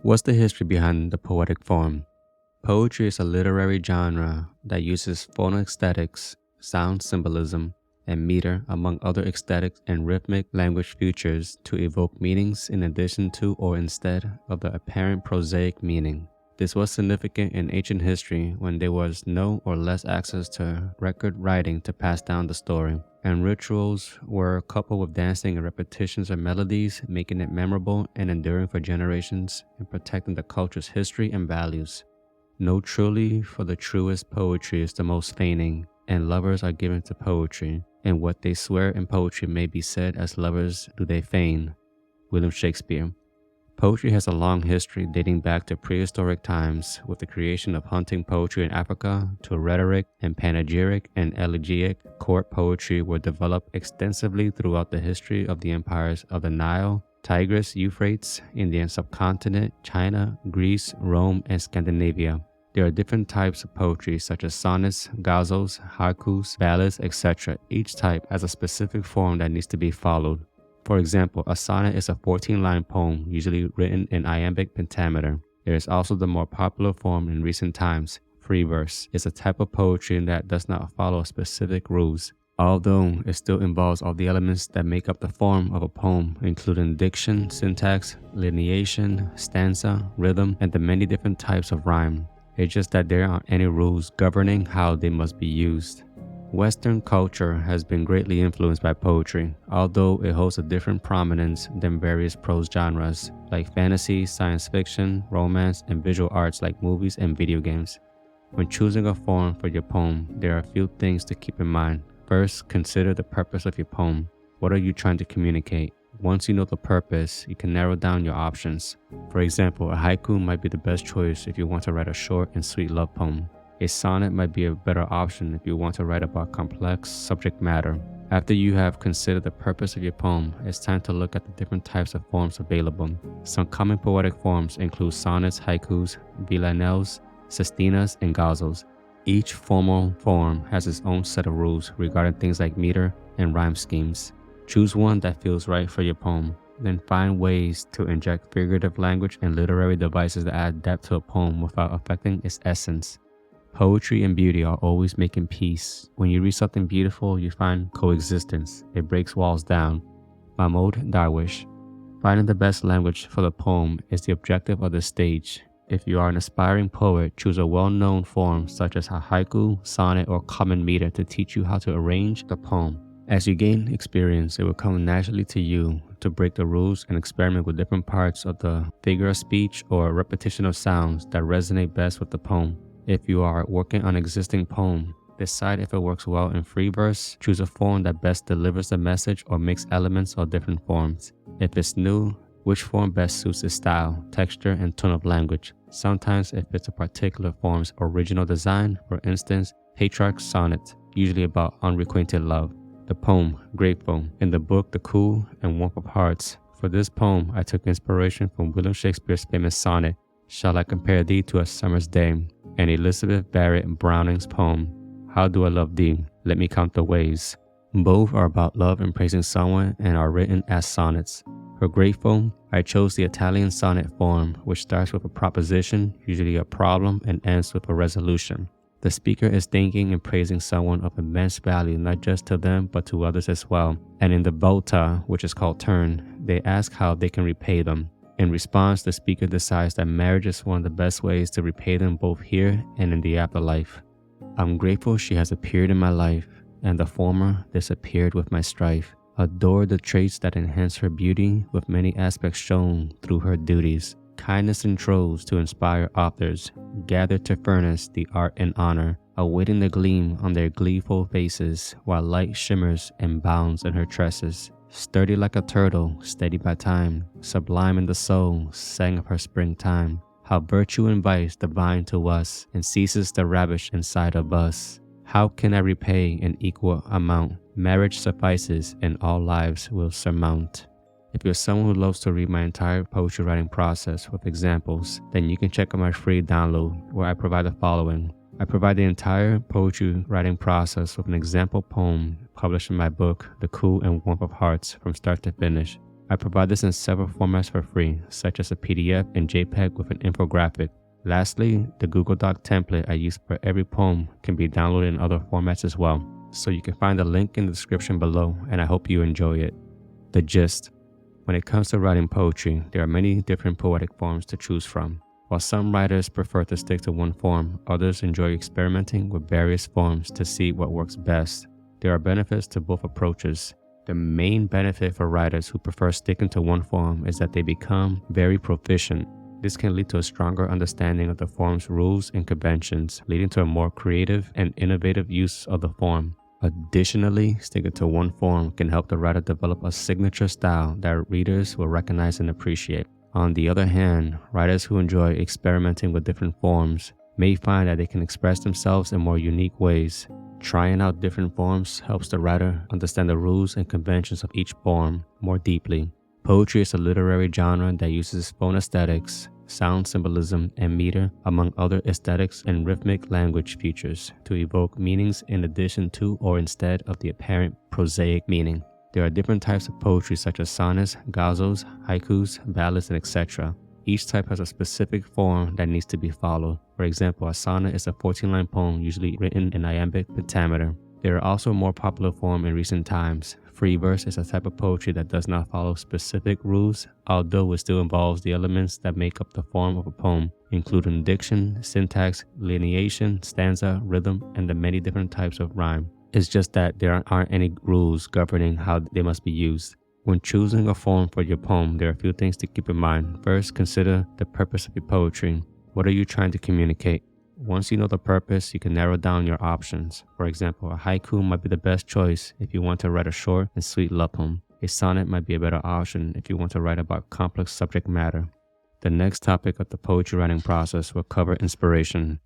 What's the history behind the poetic form? Poetry is a literary genre that uses phonoaesthetics, sound symbolism, and meter, among other aesthetic and rhythmic language features, to evoke meanings in addition to or instead of the apparent prosaic meaning. This was significant in ancient history when there was no or less access to record writing to pass down the story, and rituals were coupled with dancing and repetitions of melodies, making it memorable and enduring for generations and protecting the culture's history and values. No truly, for the truest poetry is the most feigning, and lovers are given to poetry, and what they swear in poetry may be said as lovers do they feign. William Shakespeare. Poetry has a long history dating back to prehistoric times, with the creation of hunting poetry in Africa to rhetoric and panegyric and elegiac court poetry were developed extensively throughout the history of the empires of the Nile, Tigris, Euphrates, Indian subcontinent, China, Greece, Rome, and Scandinavia. There are different types of poetry such as sonnets, ghazals, haikus, ballads, etc. Each type has a specific form that needs to be followed. For example, a sonnet is a 14-line poem usually written in iambic pentameter. There is also the more popular form in recent times, free verse. It's a type of poetry that does not follow specific rules, although it still involves all the elements that make up the form of a poem, including diction, syntax, lineation, stanza, rhythm, and the many different types of rhyme. It's just that there aren't any rules governing how they must be used. Western culture has been greatly influenced by poetry, although it holds a different prominence than various prose genres like fantasy, science fiction, romance, and visual arts like movies and video games. When choosing a form for your poem, there are a few things to keep in mind. First, consider the purpose of your poem. What are you trying to communicate? Once you know the purpose, you can narrow down your options. For example, a haiku might be the best choice if you want to write a short and sweet love poem. A sonnet might be a better option if you want to write about complex subject matter. After you have considered the purpose of your poem, it's time to look at the different types of forms available. Some common poetic forms include sonnets, haikus, villanelles, sestinas, and ghazals. Each formal form has its own set of rules regarding things like meter and rhyme schemes. Choose one that feels right for your poem. Then find ways to inject figurative language and literary devices that add depth to a poem without affecting its essence. Poetry and beauty are always making peace. When you read something beautiful, you find coexistence. It breaks walls down. Mahmoud Darwish. Finding the best language for the poem is the objective of the stage. If you are an aspiring poet, choose a well-known form such as a haiku, sonnet, or common meter to teach you how to arrange the poem. As you gain experience, it will come naturally to you to break the rules and experiment with different parts of the figure of speech or repetition of sounds that resonate best with the poem. If you are working on an existing poem, decide if it works well in free verse, choose a form that best delivers the message or mix elements of different forms. If it's new, which form best suits its style, texture, and tone of language. Sometimes it fits a particular form's original design, for instance, Petrarch's sonnet, usually about unrequited love. The poem, Grateful, in the book The Cool and Warmth of Hearts. For this poem, I took inspiration from William Shakespeare's famous sonnet, Shall I Compare Thee to a Summer's Day, and Elizabeth Barrett Browning's poem, How Do I Love Thee? Let Me Count the Ways. Both are about love and praising someone and are written as sonnets. For Grateful, I chose the Italian sonnet form, which starts with a proposition, usually a problem, and ends with a resolution. The speaker is thanking and praising someone of immense value, not just to them, but to others as well. And in the volta, which is called turn, they ask how they can repay them. In response, the speaker decides that marriage is one of the best ways to repay them both here and in the afterlife. I'm grateful she has appeared in my life, and the former disappeared with my strife. Adore the traits that enhance her beauty, with many aspects shown through her duties. Kindness and troves to inspire authors, gather to furnace the art and honor, awaiting the gleam on their gleeful faces, while light shimmers and bounds in her tresses. Sturdy like a turtle, steady by time, sublime in the soul, sang of her springtime. How virtue invites the vine to us, and ceases the ravish inside of us. How can I repay in equal amount? Marriage suffices, and all lives will surmount. If you're someone who loves to read my entire poetry writing process with examples, then you can check out my free download where I provide the following. I provide the entire poetry writing process with an example poem published in my book, The Cool and Warmth of Hearts, from start to finish. I provide this in several formats for free, such as a PDF and JPEG with an infographic. Lastly, the Google Doc template I use for every poem can be downloaded in other formats as well, so you can find the link in the description below, and I hope you enjoy it. The gist. When it comes to writing poetry, there are many different poetic forms to choose from. While some writers prefer to stick to one form, others enjoy experimenting with various forms to see what works best. There are benefits to both approaches. The main benefit for writers who prefer sticking to one form is that they become very proficient. This can lead to a stronger understanding of the form's rules and conventions, leading to a more creative and innovative use of the form. Additionally, sticking to one form can help the writer develop a signature style that readers will recognize and appreciate. On the other hand, writers who enjoy experimenting with different forms may find that they can express themselves in more unique ways. Trying out different forms helps the writer understand the rules and conventions of each form more deeply. Poetry is a literary genre that uses phonesthetics, sound symbolism, and meter, among other aesthetics and rhythmic language features, to evoke meanings in addition to or instead of the apparent prosaic meaning. There are different types of poetry such as sonnets, ghazals, haikus, ballads, and etc. Each type has a specific form that needs to be followed. For example, a sonnet is a 14-line poem usually written in iambic pentameter. There are also more popular forms in recent times. Free verse is a type of poetry that does not follow specific rules, although it still involves the elements that make up the form of a poem, including diction, syntax, lineation, stanza, rhythm, and the many different types of rhyme. It's just that there aren't any rules governing how they must be used. When choosing a form for your poem, there are a few things to keep in mind. First, consider the purpose of your poetry. What are you trying to communicate? Once you know the purpose, you can narrow down your options. For example, a haiku might be the best choice if you want to write a short and sweet love poem. A sonnet might be a better option if you want to write about complex subject matter. The next topic of the poetry writing process will cover inspiration.